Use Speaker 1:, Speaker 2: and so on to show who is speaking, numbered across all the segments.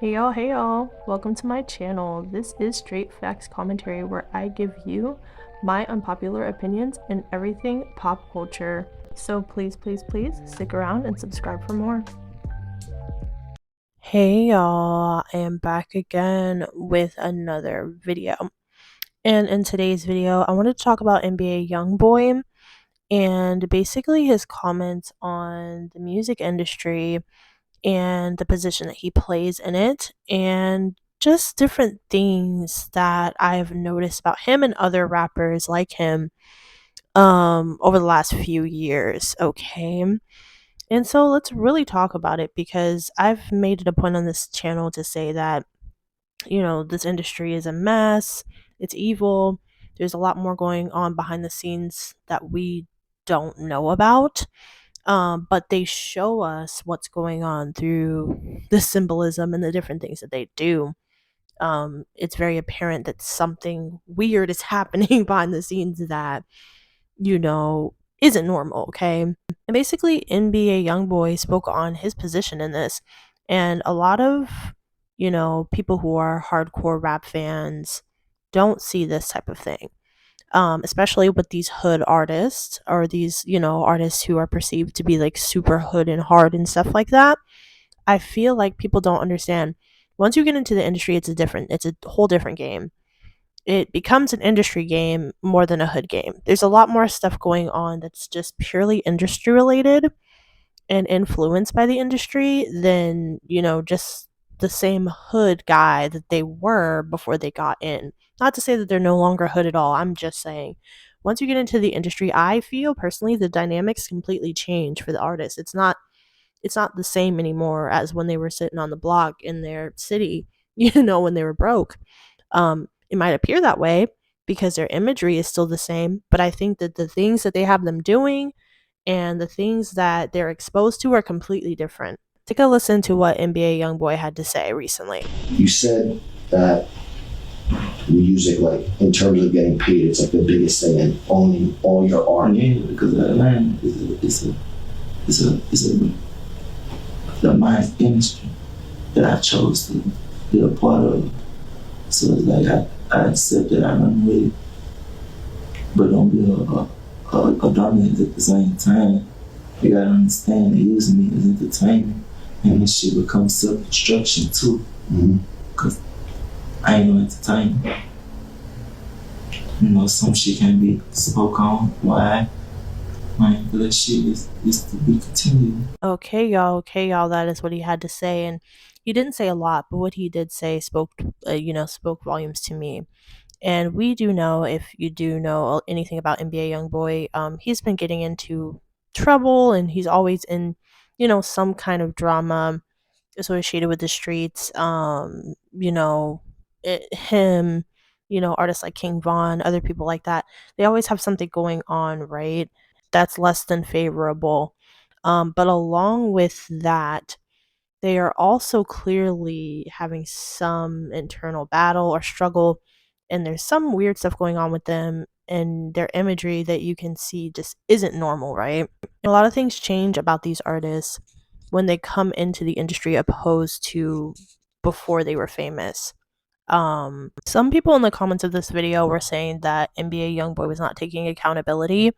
Speaker 1: Hey y'all, welcome to my channel. This is Straight Facts Commentary where I give you my unpopular opinions in everything pop culture. So please stick around and subscribe for more. Hey y'all, I am back again with another video. And in today's video, I want to talk about NBA YoungBoy and basically his comments on the music industry and the position that he plays in it, and just different things that I've noticed about him and other rappers like him over the last few years. Okay. And so let's really talk about it because I've made it a point on this channel to say that, this industry is a mess, it's evil, there's a lot more going on behind the scenes that we don't know about, but they show us what's going on through the symbolism and the different things that they do. It's very apparent that something weird is happening behind the scenes that, isn't normal, okay? And basically, NBA Youngboy spoke on his position in this, and a lot of, people who are hardcore rap fans don't see this type of thing, especially with these hood artists or these, artists who are perceived to be like super hood and hard and stuff like that. I feel like people don't understand. Once you get into the industry, it's a whole different game. It becomes an industry game more than a hood game. There's a lot more stuff going on that's just purely industry related and influenced by the industry than, just the same hood guy that they were before they got in. Not to say that they're no longer hood at all. I'm just saying once you get into the industry, I feel personally the dynamics completely change for the artist. It's not the same anymore as when they were sitting on the block in their city, when they were broke. It might appear that way because their imagery is still the same, but I think that the things that they have them doing and the things that they're exposed to are completely different. Take a listen to what NBA Youngboy had to say recently.
Speaker 2: You said that music, like in terms of getting paid, it's like the biggest thing, and owning all your art.
Speaker 3: Yeah, because Atlanta is a the mind industry that I chose to be a part of. So it's like I accept that I run with it, but don't be a dominant at the same time. You gotta understand they using me as entertainment, and this shit becomes self-destruction too.
Speaker 2: Mm-hmm.
Speaker 3: Cause I ain't no entertainer. Some shit can be spoke on. Why? Man, but that shit is to be continued.
Speaker 1: Okay, y'all. That is what he had to say, and he didn't say a lot, but what he did say spoke volumes to me. And we do know, if you do know anything about NBA YoungBoy, he's been getting into trouble, and he's always in, some kind of drama associated with the streets. Him, artists like King Von, other people like that, they always have something going on, right? That's less than favorable. But along with that, they are also clearly having some internal battle or struggle, and there's some weird stuff going on with them, and their imagery that you can see just isn't normal, right? A lot of things change about these artists when they come into the industry opposed to before they were famous. Some people in the comments of this video were saying that NBA YoungBoy was not taking accountability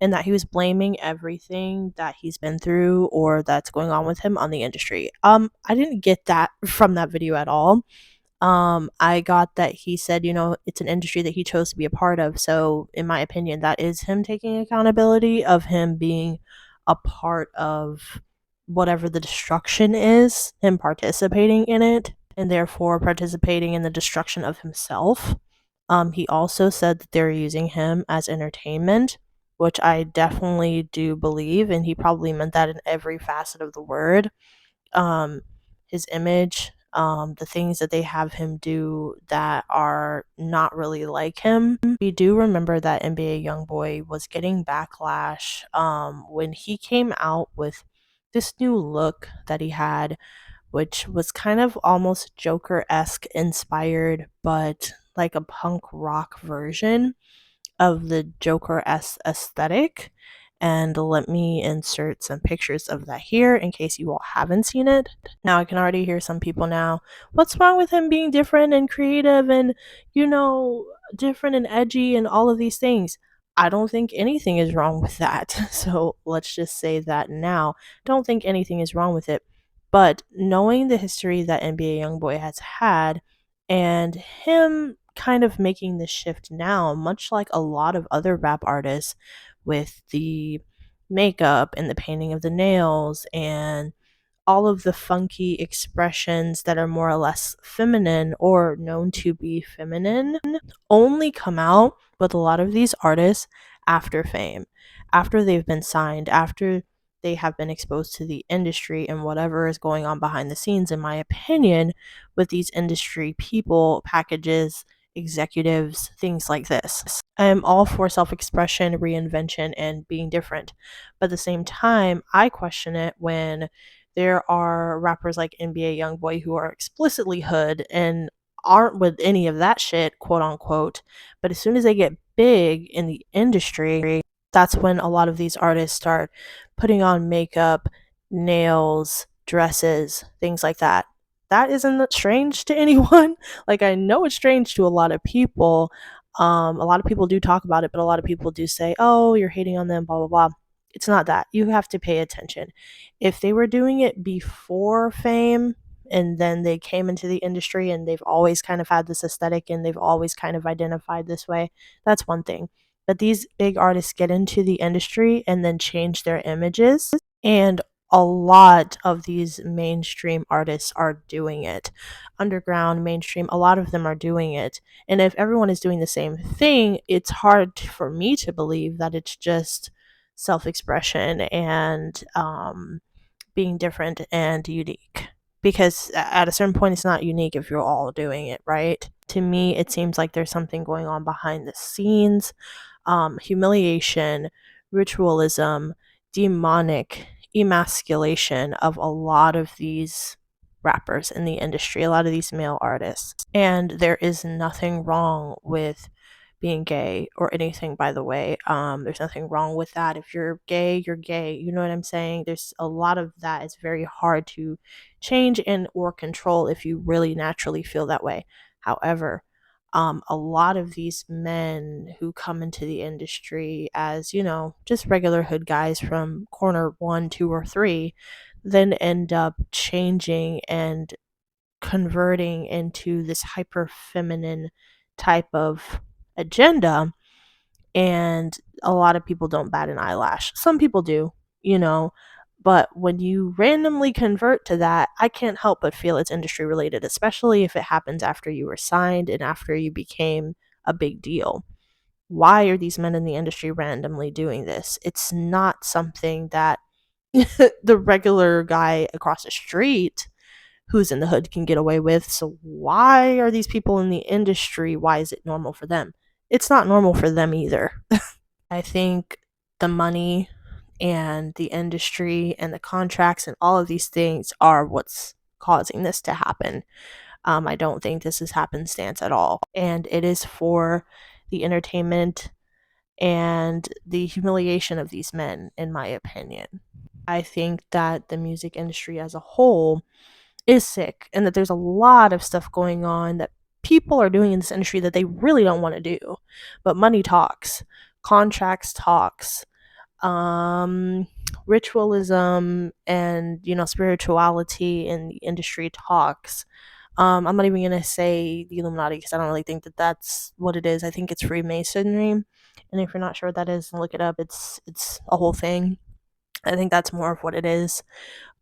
Speaker 1: and that he was blaming everything that he's been through or that's going on with him on the industry. I didn't get that from that video at all. I got that he said, it's an industry that he chose to be a part of. So, in my opinion, that is him taking accountability of him being a part of whatever the destruction is, him participating in it, and therefore participating in the destruction of himself. He also said that they're using him as entertainment, which I definitely do believe, and he probably meant that in every facet of the word. um, his image, the things that they have him do that are not really like him. We do remember that NBA YoungBoy was getting backlash when he came out with this new look that he had, which was kind of almost Joker esque inspired, but like a punk rock version of the Joker aesthetic. And let me insert some pictures of that here in case you all haven't seen it. Now, I can already hear some people now, what's wrong with him being different and creative and, you know, different and edgy and all of these things? I don't think anything is wrong with that. So let's just say that now. Don't think anything is wrong with it. But knowing the history that NBA Youngboy has had and him kind of making this shift now, much like a lot of other rap artists with the makeup and the painting of the nails and all of the funky expressions that are more or less feminine or known to be feminine only come out with a lot of these artists after fame, after they've been signed, after they have been exposed to the industry and whatever is going on behind the scenes, in my opinion, with these industry people, packages, executives, things like this. I'm all for self expression, reinvention, and being different. But at the same time, I question it when there are rappers like NBA Youngboy who are explicitly hood and aren't with any of that shit, quote unquote. But as soon as they get big in the industry, that's when a lot of these artists start putting on makeup, nails, dresses, things like that. That isn't strange to anyone. Like, I know it's strange to a lot of people. A lot of people do talk about it, but a lot of people do say, oh, you're hating on them, blah, blah, blah. It's not that. You have to pay attention. If they were doing it before fame, and then they came into the industry and they've always kind of had this aesthetic and they've always kind of identified this way, that's one thing. But these big artists get into the industry and then change their images, and a lot of these mainstream artists are doing it. Underground, mainstream, a lot of them are doing it. And if everyone is doing the same thing, it's hard for me to believe that it's just self expression and being different and unique, because at a certain point it's not unique if you're all doing it, right? To me, it seems like there's something going on behind the scenes. Humiliation, ritualism, demonic emasculation of a lot of these rappers in the industry, a lot of these male artists. And there is nothing wrong with being gay or anything, by the way. There's nothing wrong with that. If you're gay, you're gay. You know what I'm saying? There's a lot of that is very hard to change and or control if you really naturally feel that way. However, a lot of these men who come into the industry as, you know, just regular hood guys from corner one, two, or three, then end up changing and converting into this hyper feminine type of agenda. And a lot of people don't bat an eyelash. Some people do, you know, but when you randomly convert to that, I can't help but feel it's industry related, especially if it happens after you were signed and after you became a big deal. Why are these men in the industry randomly doing this? It's not something that the regular guy across the street who's in the hood can get away with. So why are these people in the industry? Why is it normal for them? It's not normal for them either. I think the money and the industry and the contracts and all of these things are what's causing this to happen. I don't think this is happenstance at all. And it is for the entertainment and the humiliation of these men, in my opinion. I think that the music industry as a whole is sick and that there's a lot of stuff going on that people are doing in this industry that they really don't want to do. But money talks, contracts talks, um ritualism and, you know, spirituality in the industry talks. I'm not even gonna say the Illuminati because I don't really think that that's what it is. I think it's Freemasonry, and if you're not sure what that is, look it up. It's a whole thing. I think that's more of what it is.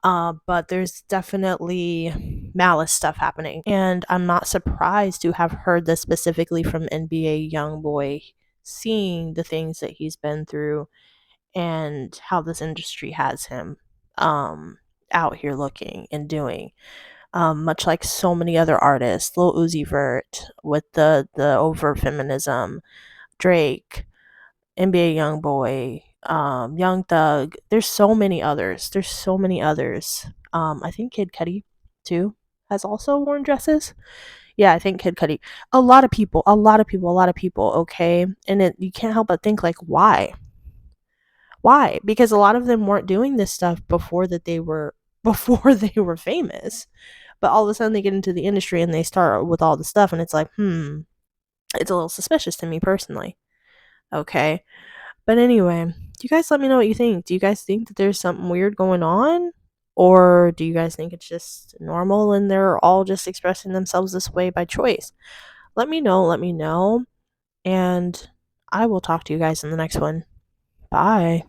Speaker 1: But there's definitely malice stuff happening. And I'm not surprised to have heard this specifically from NBA Youngboy, seeing the things that he's been through and how this industry has him out here looking and doing. Much like so many other artists, Lil Uzi Vert with the overt feminism, Drake, NBA Youngboy, Young Thug. There's so many others. There's so many others. I think Kid Cudi too has also worn dresses. Yeah, I think Kid Cudi. A lot of people, a lot of people, a lot of people. Okay, and you can't help but think like, why? Why? Because a lot of them weren't doing this stuff before they were famous. But all of a sudden they get into the industry and they start with all the stuff, and it's like, it's a little suspicious to me personally. Okay. But anyway, you guys let me know what you think. Do you guys think that there's something weird going on? Or do you guys think it's just normal and they're all just expressing themselves this way by choice? Let me know. And I will talk to you guys in the next one. Bye.